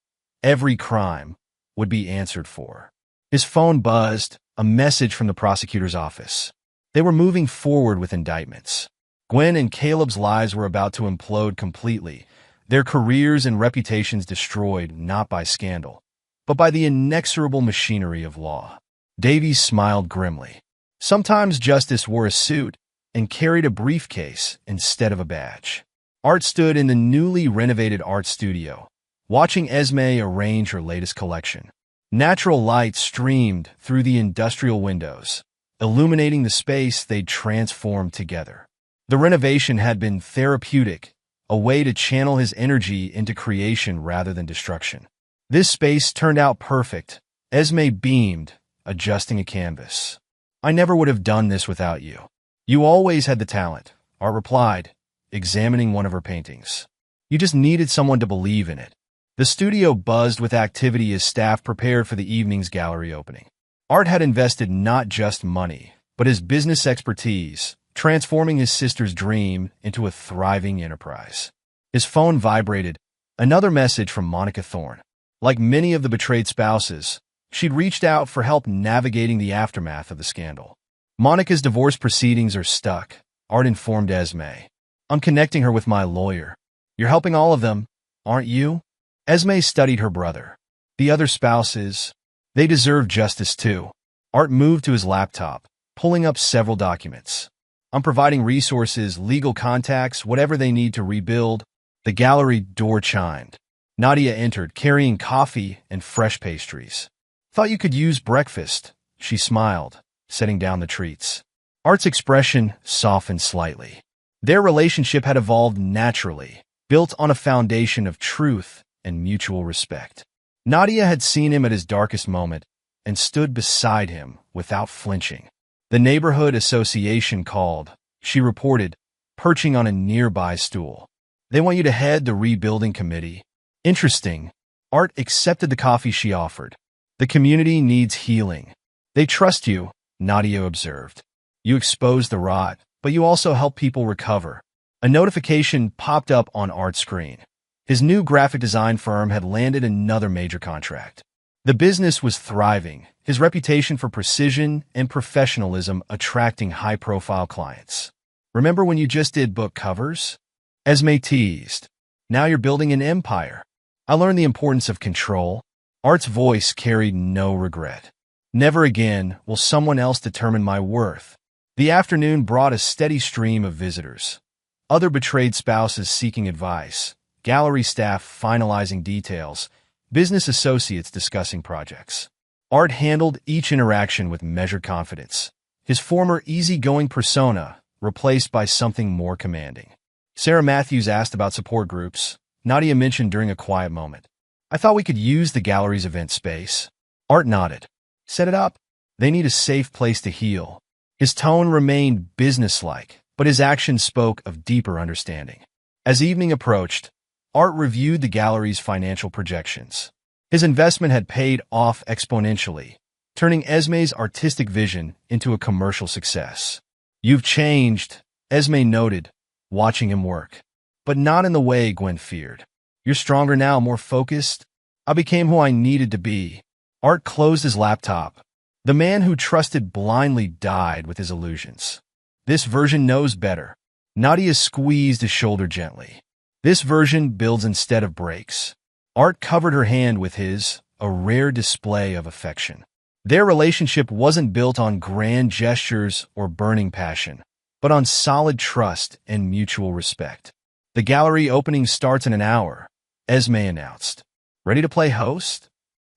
every crime, would be answered for. His phone buzzed, a message from the prosecutor's office. They were moving forward with indictments. Gwen and Caleb's lives were about to implode completely, their careers and reputations destroyed not by scandal, but by the inexorable machinery of law. Davies smiled grimly. Sometimes justice wore a suit and carried a briefcase instead of a badge. Art stood in the newly renovated art studio, watching Esme arrange her latest collection. Natural light streamed through the industrial windows, illuminating the space they'd transformed together. The renovation had been therapeutic, a way to channel his energy into creation rather than destruction. This space turned out perfect. Esme beamed, adjusting a canvas. I never would have done this without you. You always had the talent, Art replied, examining one of her paintings. You just needed someone to believe in it. The studio buzzed with activity as staff prepared for the evening's gallery opening. Art had invested not just money, but his business expertise, transforming his sister's dream into a thriving enterprise. His phone vibrated, another message from Monica Thorne. Like many of the betrayed spouses, she'd reached out for help navigating the aftermath of the scandal. Monica's divorce proceedings are stuck, Art informed Esme. I'm connecting her with my lawyer. You're helping all of them, aren't you? Esme studied her brother. The other spouses, they deserve justice too. Art moved to his laptop, pulling up several documents. I'm providing resources, legal contacts, whatever they need to rebuild. The gallery door chimed. Nadia entered, carrying coffee and fresh pastries. Thought you could use breakfast, she smiled, setting down the treats. Art's expression softened slightly. Their relationship had evolved naturally, built on a foundation of truth and mutual respect. Nadia had seen him at his darkest moment and stood beside him without flinching. The neighborhood association called, she reported, perching on a nearby stool. They want you to head the rebuilding committee. Interesting. Art accepted the coffee she offered. The community needs healing. They trust you, Nadia observed. You expose the rot, but you also help people recover. A notification popped up on Art's screen. His new graphic design firm had landed another major contract. The business was thriving, his reputation for precision and professionalism attracting high-profile clients. Remember when you just did book covers? Esme teased. Now you're building an empire. I learned the importance of control. Art's voice carried no regret. Never again will someone else determine my worth. The afternoon brought a steady stream of visitors. Other betrayed spouses seeking advice, gallery staff finalizing details, business associates discussing projects. Art handled each interaction with measured confidence, his former easygoing persona replaced by something more commanding. Sarah Matthews asked about support groups. Nadia mentioned during a quiet moment. I thought we could use the gallery's event space. Art nodded. Set it up. They need a safe place to heal. His tone remained businesslike, but his actions spoke of deeper understanding. As evening approached, Art reviewed the gallery's financial projections. His investment had paid off exponentially, turning Esme's artistic vision into a commercial success. "You've changed," Esme noted, watching him work. "But not in the way Gwen feared. You're stronger now, more focused." "I became who I needed to be." Art closed his laptop. The man who trusted blindly died with his illusions. This version knows better. Nadia squeezed his shoulder gently. This version builds instead of breaks. Art covered her hand with his, a rare display of affection. Their relationship wasn't built on grand gestures or burning passion, but on solid trust and mutual respect. "The gallery opening starts in an hour," Esme announced. "Ready to play host?"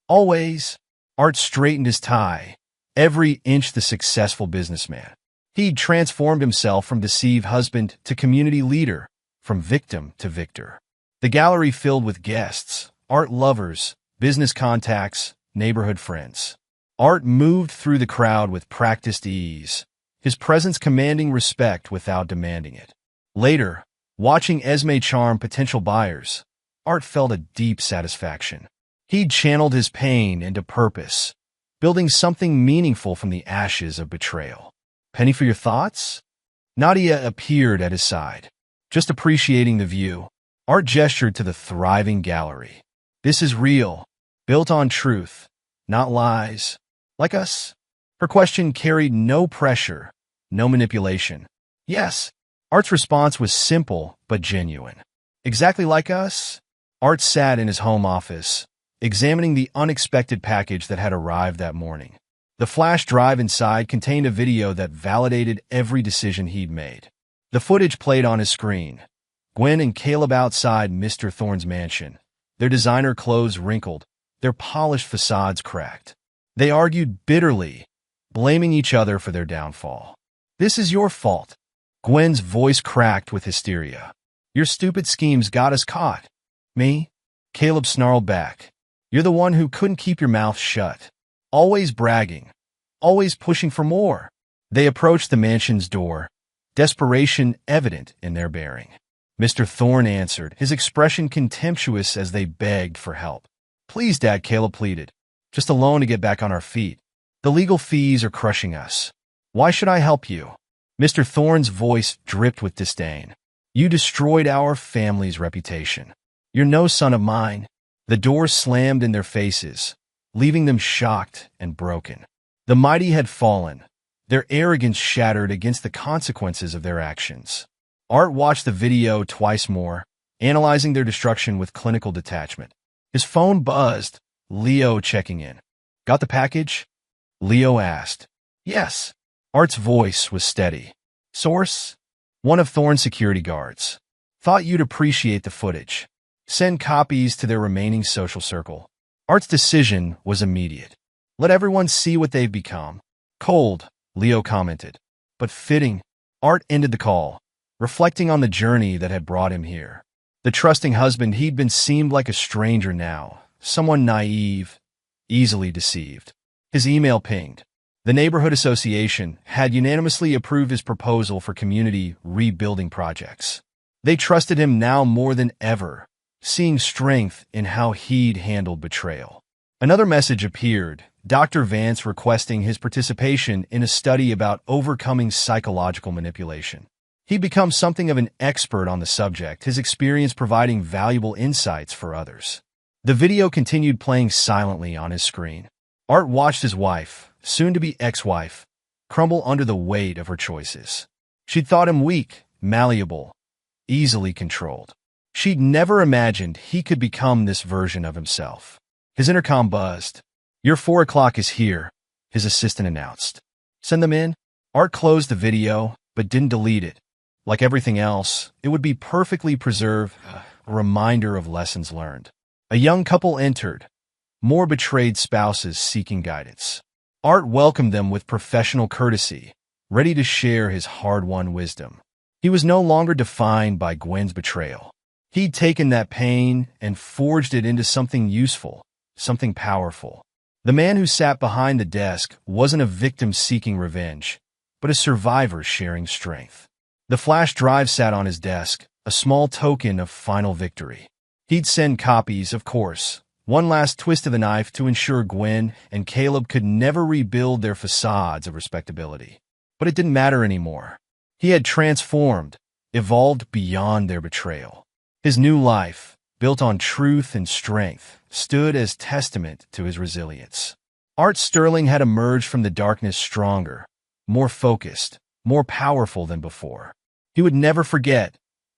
"Always." Art straightened his tie, every inch the successful businessman. He'd transformed himself from deceived husband to community leader, from victim to victor. The gallery filled with guests, art lovers, business contacts, neighborhood friends. Art moved through the crowd with practiced ease, his presence commanding respect without demanding it. Later, watching Esme charm potential buyers, Art felt a deep satisfaction. He'd channeled his pain into purpose, building something meaningful from the ashes of betrayal. "Penny for your thoughts?" Nadia appeared at his side. Just appreciating the view, Art gestured to the thriving gallery. "This is real, built on truth, not lies. Like us?" Her question carried no pressure, no manipulation. "Yes." Art's response was simple but genuine. "Exactly like us?" Art sat in his home office, examining the unexpected package that had arrived that morning. The flash drive inside contained a video that validated every decision he'd made. The footage played on his screen. Gwen and Caleb outside Mr. Thorne's mansion, their designer clothes wrinkled, their polished facades cracked. They argued bitterly, blaming each other for their downfall. "This is your fault." Gwen's voice cracked with hysteria. "Your stupid schemes got us caught." "Me?" Caleb snarled back. "You're the one who couldn't keep your mouth shut. Always bragging. Always pushing for more." They approached the mansion's door, desperation evident in their bearing. Mr. Thorne answered, his expression contemptuous as they begged for help. "Please, Dad," Caleb pleaded. "Just a loan to get back on our feet. The legal fees are crushing us. Why should I help you?" Mr. Thorne's voice dripped with disdain. "You destroyed our family's reputation. You're no son of mine." The door slammed in their faces, leaving them shocked and broken. The mighty had fallen, their arrogance shattered against the consequences of their actions. Art watched the video twice more, analyzing their destruction with clinical detachment. His phone buzzed, Leo checking in. "Got the package?" Leo asked. "Yes." Art's voice was steady. "Source?" "One of Thorne's security guards. Thought you'd appreciate the footage. Send copies to their remaining social circle." Art's decision was immediate. "Let everyone see what they've become." "Cold," Leo commented, "but fitting." Art ended the call, reflecting on the journey that had brought him here. The trusting husband he'd been seemed like a stranger now, someone naive, easily deceived. His email pinged. The neighborhood association had unanimously approved his proposal for community rebuilding projects. They trusted him now more than ever, seeing strength in how he'd handled betrayal. Another message appeared, Dr. Vance requesting his participation in a study about overcoming psychological manipulation. He'd become something of an expert on the subject, his experience providing valuable insights for others. The video continued playing silently on his screen. Art watched his wife, soon-to-be ex-wife, crumble under the weight of her choices. She'd thought him weak, malleable, easily controlled. She'd never imagined he could become this version of himself. His intercom buzzed. "Your 4 o'clock is here," his assistant announced. "Send them in." Art closed the video, but didn't delete it. Like everything else, it would be perfectly preserved, a reminder of lessons learned. A young couple entered, more betrayed spouses seeking guidance. Art welcomed them with professional courtesy, ready to share his hard-won wisdom. He was no longer defined by Gwen's betrayal. He'd taken that pain and forged it into something useful, something powerful. The man who sat behind the desk wasn't a victim seeking revenge, but a survivor sharing strength. The flash drive sat on his desk, a small token of final victory. He'd send copies, of course, One last twist of the knife to ensure Gwen and Caleb could never rebuild their facades of respectability. But it didn't matter anymore. He had transformed, evolved beyond their betrayal. His new life, built on truth and strength, stood as testament to his resilience. Art Sterling had emerged from the darkness stronger, more focused, more powerful than before. He would never forget,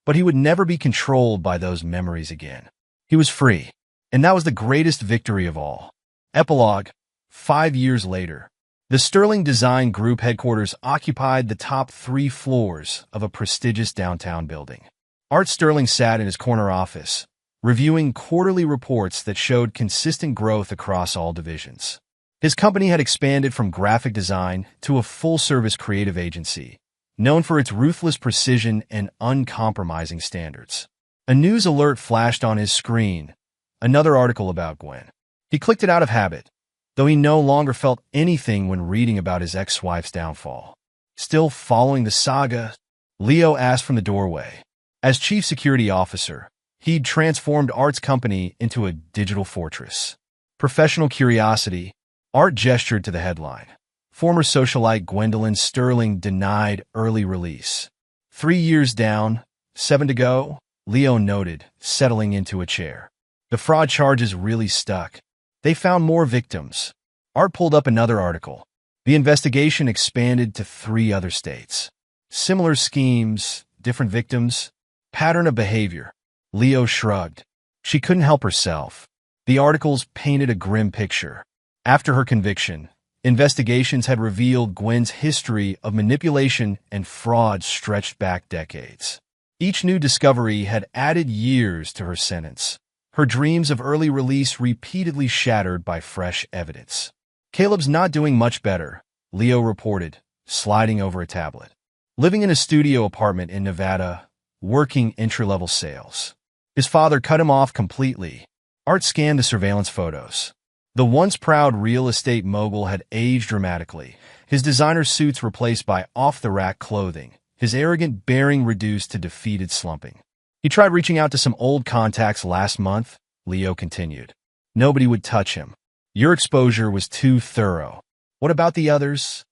but he would never be controlled by those memories again. He was free, and that was the greatest victory of all. Epilogue, 5 years later. The Sterling Design Group headquarters occupied the top 3 floors of a prestigious downtown building. Art Sterling sat in his corner office, reviewing quarterly reports that showed consistent growth across all divisions. His company had expanded from graphic design to a full-service creative agency, known for its ruthless precision and uncompromising standards. A news alert flashed on his screen, another article about Gwen. He clicked it out of habit, though he no longer felt anything when reading about his ex-wife's downfall. Still following the saga, Leo asked from the doorway. As chief security officer, he'd transformed Art's company into a digital fortress. Professional curiosity, Art gestured to the headline. Former socialite Gwendolyn Sterling denied early release. 3 years down, 7 to go, Leo noted, settling into a chair. The fraud charges really stuck. They found more victims. Art pulled up another article. The investigation expanded to 3 other states. Similar schemes, different victims, pattern of behavior. Leo shrugged. She couldn't help herself. The articles painted a grim picture. After her conviction, investigations had revealed Gwen's history of manipulation and fraud stretched back decades. Each new discovery had added years to her sentence. Her dreams of early release repeatedly shattered by fresh evidence. Caleb's not doing much better, Leo reported, sliding over a tablet. Living in a studio apartment in Nevada, working entry-level sales. His father cut him off completely. Art scanned the surveillance photos. The once proud real estate mogul had aged dramatically, his designer suits replaced by off-the-rack clothing, his arrogant bearing reduced to defeated slumping. He tried reaching out to some old contacts last month, Leo continued. Nobody would touch him. Your exposure was too thorough. What about the others?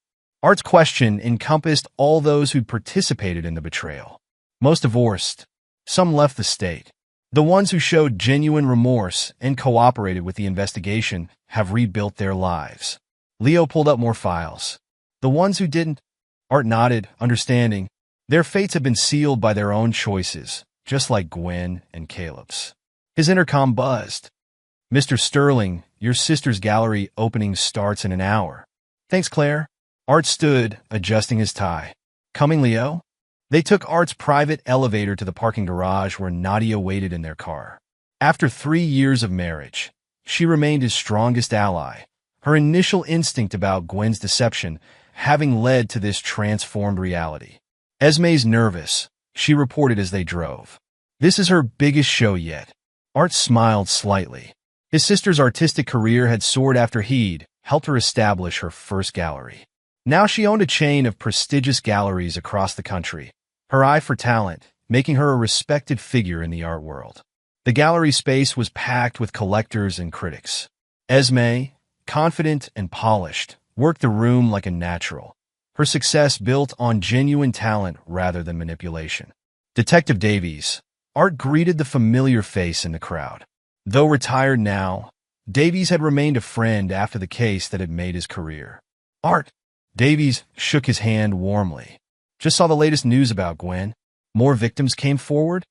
Art's question encompassed all those who'd participated in the betrayal. Most divorced. Some left the state. The ones who showed genuine remorse and cooperated with the investigation have rebuilt their lives. Leo pulled up more files. The ones who didn't? Art nodded, understanding. Their fates have been sealed by their own choices, just like Gwen and Caleb's. His intercom buzzed. Mr. Sterling, your sister's gallery opening starts in an hour. Thanks, Claire. Art stood, adjusting his tie. Coming, Leo? They took Art's private elevator to the parking garage where Nadia waited in their car. After 3 years of marriage, she remained his strongest ally, her initial instinct about Gwen's deception having led to this transformed reality. Esme's nervous, she reported as they drove. This is her biggest show yet. Art smiled slightly. His sister's artistic career had soared after he'd helped her establish her first gallery. Now she owned a chain of prestigious galleries across the country, her eye for talent making her a respected figure in the art world. The gallery space was packed with collectors and critics. Esme, confident and polished, worked the room like a natural, her success built on genuine talent rather than manipulation. Detective Davies, Art greeted the familiar face in the crowd. Though retired now, Davies had remained a friend after the case that had made his career. Art, Davies shook his hand warmly. Just saw the latest news about Gwen. More victims came forward?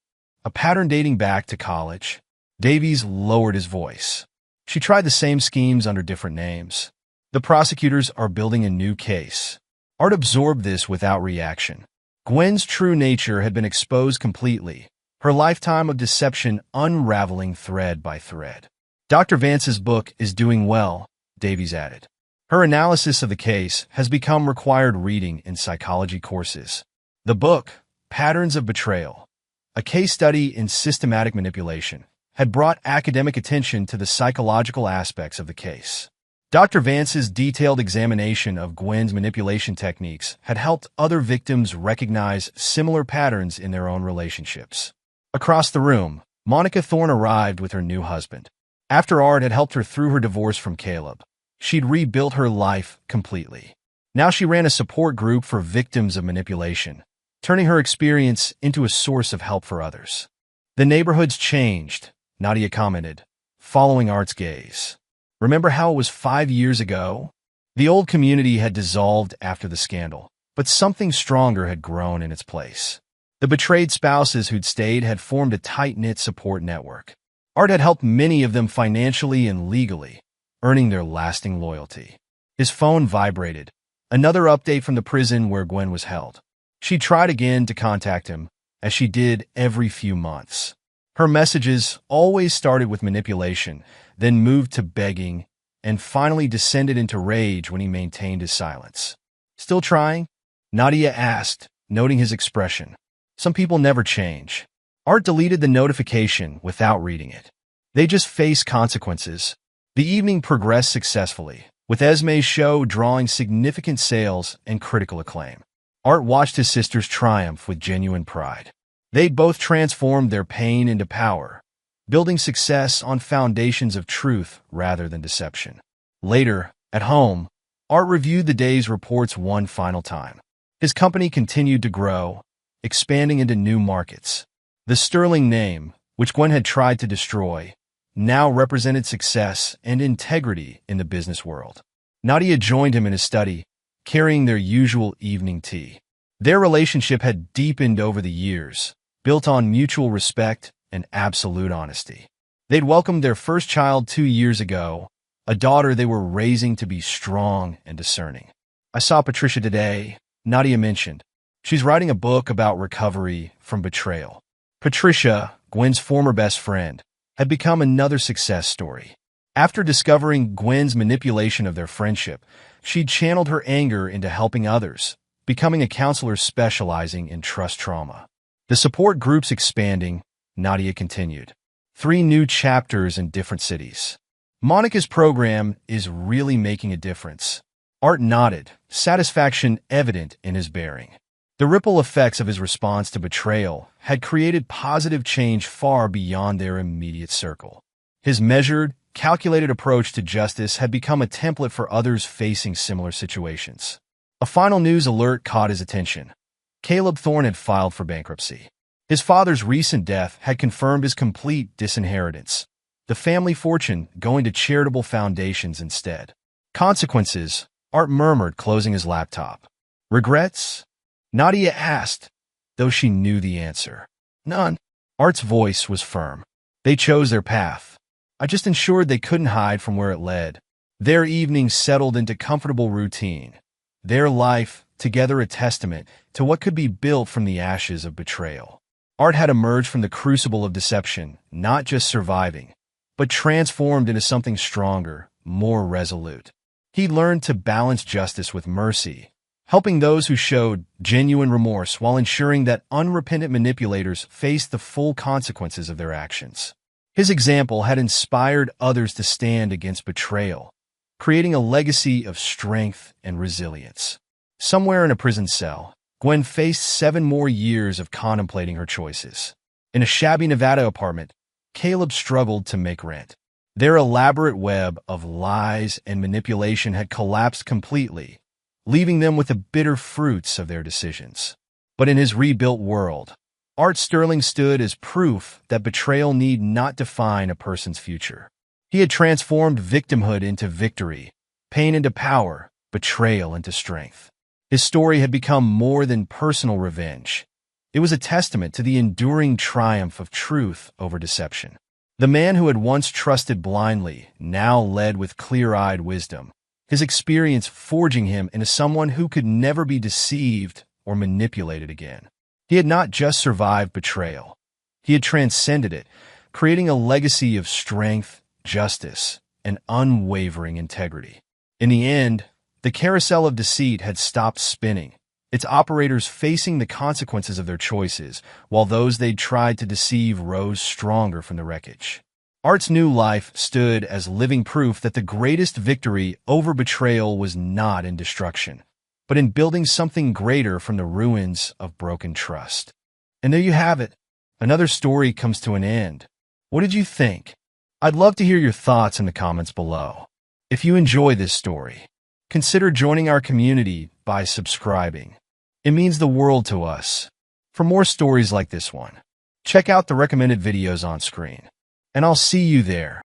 A pattern dating back to college. Davies lowered his voice. She tried the same schemes under different names. The prosecutors are building a new case. Art absorbed this without reaction. Gwen's true nature had been exposed completely, her lifetime of deception unraveling thread by thread. Dr. Vance's book is doing well, Davies added. Her analysis of the case has become required reading in psychology courses. The book, Patterns of Betrayal, a case study in systematic manipulation, had brought academic attention to the psychological aspects of the case. Dr. Vance's detailed examination of Gwen's manipulation techniques had helped other victims recognize similar patterns in their own relationships. Across the room, Monica Thorne arrived with her new husband. After Art had helped her through her divorce from Caleb, she'd rebuilt her life completely. Now she ran a support group for victims of manipulation, turning her experience into a source of help for others. The neighborhood's changed, Nadia commented, following Art's gaze. Remember how it was 5 years ago? The old community had dissolved after the scandal, but something stronger had grown in its place. The betrayed spouses who'd stayed had formed a tight-knit support network. Art had helped many of them financially and legally, earning their lasting loyalty. His phone vibrated. Another update from the prison where Gwen was held. She tried again to contact him, as she did every few months. Her messages always started with manipulation, then moved to begging, and finally descended into rage when he maintained his silence. Still trying? Nadia asked, noting his expression. Some people never change. Art deleted the notification without reading it. They just face consequences. The evening progressed successfully, with Esme's show drawing significant sales and critical acclaim. Art watched his sisters triumph with genuine pride. They'd both transformed their pain into power, building success on foundations of truth rather than deception. Later, at home, Art reviewed the day's reports one final time. His company continued to grow, expanding into new markets. The sterling name, which Gwen had tried to destroy, now represented success and integrity in the business world. Nadia joined him in his study, carrying their usual evening tea. Their relationship had deepened over the years, built on mutual respect and absolute honesty. They'd welcomed their first child 2 years ago, a daughter they were raising to be strong and discerning. I saw Patricia today, Nadia mentioned. She's writing a book about recovery from betrayal. Patricia, Gwen's former best friend, had become another success story. After discovering Gwen's manipulation of their friendship, she'd channeled her anger into helping others, becoming a counselor specializing in trust trauma. The support group's expanding, Nadia continued. 3 new chapters in different cities. Monica's program is really making a difference. Art nodded, satisfaction evident in his bearing. The ripple effects of his response to betrayal had created positive change far beyond their immediate circle. His measured, calculated approach to justice had become a template for others facing similar situations. A final news alert caught his attention. Caleb Thorne had filed for bankruptcy. His father's recent death had confirmed his complete disinheritance, the family fortune going to charitable foundations instead. Consequences, Art murmured, closing his laptop. Regrets? Nadia asked, though she knew the answer. None. Art's voice was firm. They chose their path. I just ensured they couldn't hide from where it led. Their evenings settled into comfortable routine. Their life, together, a testament to what could be built from the ashes of betrayal. Art had emerged from the crucible of deception, not just surviving, but transformed into something stronger, more resolute. He learned to balance justice with mercy, helping those who showed genuine remorse while ensuring that unrepentant manipulators faced the full consequences of their actions. His example had inspired others to stand against betrayal, creating a legacy of strength and resilience. Somewhere in a prison cell, Gwen faced 7 more years of contemplating her choices. In a shabby Nevada apartment, Caleb struggled to make rent. Their elaborate web of lies and manipulation had collapsed completely, leaving them with the bitter fruits of their decisions. But in his rebuilt world, Art Sterling stood as proof that betrayal need not define a person's future. He had transformed victimhood into victory, pain into power, betrayal into strength. His story had become more than personal revenge. It was a testament to the enduring triumph of truth over deception. The man who had once trusted blindly now led with clear-eyed wisdom, his experience forging him into someone who could never be deceived or manipulated again. He had not just survived betrayal. He had transcended it, creating a legacy of strength, justice, and unwavering integrity. In the end, the carousel of deceit had stopped spinning, its operators facing the consequences of their choices, while those they'd tried to deceive rose stronger from the wreckage. Art's new life stood as living proof that the greatest victory over betrayal was not in destruction, but in building something greater from the ruins of broken trust. And there you have it. Another story comes to an end. What did you think? I'd love to hear your thoughts in the comments below. If you enjoy this story, consider joining our community by subscribing. It means the world to us. For more stories like this one, check out the recommended videos on screen, and I'll see you there.